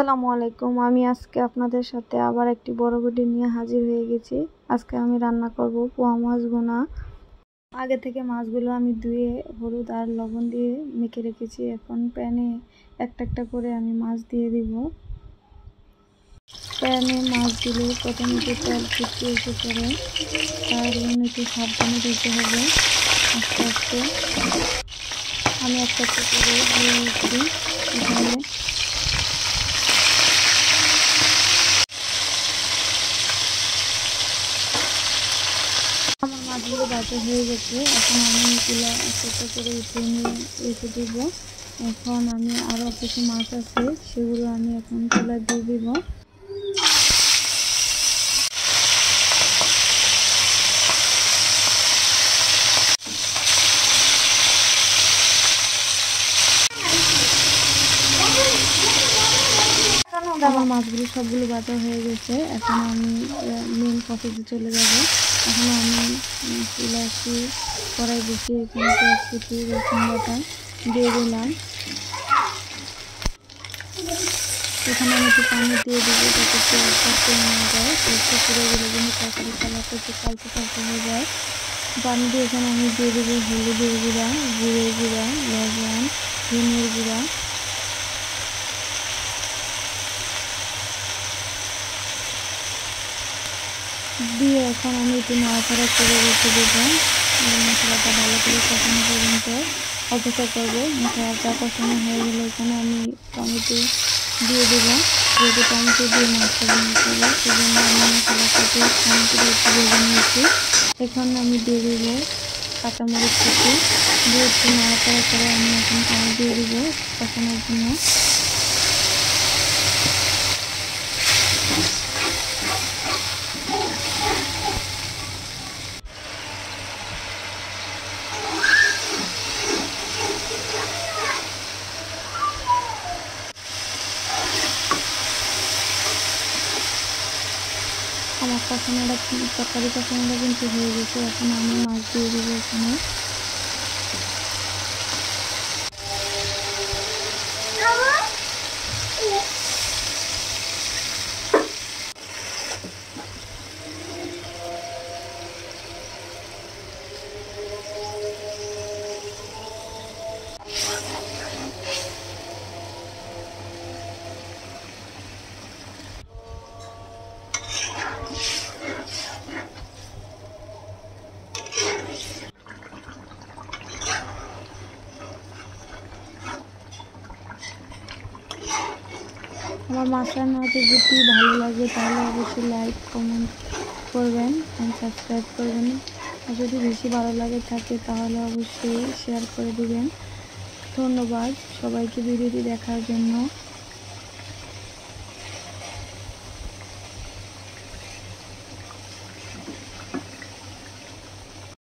আসসালামু আলাইকুম। আমি আজকে আপনাদের সাথে আবার একটি বড় ভিডিও নিয়ে হাজির হয়ে গেছি। আজকে আমি রান্না করব পোয়া মাছ ভুনা। আগে থেকে মাছগুলো আমি ধুয়ে হলুদ আর লবণ দিয়ে মেখে রেখেছি। এখন প্যানে একটা একটা করে আমি মাছ দিয়ে দিব। প্যানে মাছগুলো প্রথমে তেল ফুটে এসে পড়ে, কারণ একটু সাবধানে দিতে হবে। আস্তে আস্তে আমি একটা একটা করে দিয়ে দিচ্ছি। এখানে আমার মাছগুলো ভাজা হয়ে গেছে। এখন আমি এগুলো একটা করে উঠিয়ে নিয়ে রেখে দেব। এখন আমি আরও কিছু মাছ আছে, সেগুলো আমি এখন তুলে দিয়ে দিব। আমার মাছগুলো সবগুলো ভাজা হয়ে গেছে। এখন আমি মেন প্রসেসে চলে যাব। এখন আমি চুলাটি কড়াই বসিয়ে এখানে পেঁয়াজ কুচি রসুন বাটা দিয়ে দিলাম। এখানে আমি একটু পানি দিয়ে দেবো যাতে পেঁয়াজটা কমে না যায়, পেঁয়াজটা পুরো গেলে কিন্তু তরকারি কালারটা একটু কালচে কালচে হয়ে যায়। পানি দিয়ে এখানে আমি দিয়ে দেবো হলুদের গুঁড়া, জিরের গুঁড়া, লবণ, ধনের গুঁড়া। দিয়ে এখন আমি একটু নাড়াচাড়া করে রেখে দেবো। মশলাটা ভালো করে কষানো পর্যন্ত অপেক্ষা করবো। মশলাটা কষানো হয়ে গেলে এখানে আমি টমেটো দিয়ে দেবো। যেহেতু টমেটো দিয়ে মাছটা ভেঙে করবো, সেজন্য আমি মশলাটাকে টমেটোটা একটু ভেজে নিয়েছি। এখন আমি দিয়ে দেবো কাঁচামরিচ কুচি দিয়ে একটু নাড়াচাড়া করে আমি এখন পানি দিয়ে দেবো কষানোর জন্য। আমার তরকারি কষানোটা কিন্তু হয়ে গেছে। এখন আমি মাছ দিয়ে দেবো এখানে। আমার মাছ রান্না যদি ভালো লাগে তাহলে অবশ্যই লাইক কমেন্ট করবেন অ্যান্ড সাবস্ক্রাইব করবেন। আর যদি বেশি ভালো লাগে থাকে তাহলে অবশ্যই শেয়ার করে দিবেন। ধন্যবাদ সবাইকে ভিডিওটি দেখার জন্য।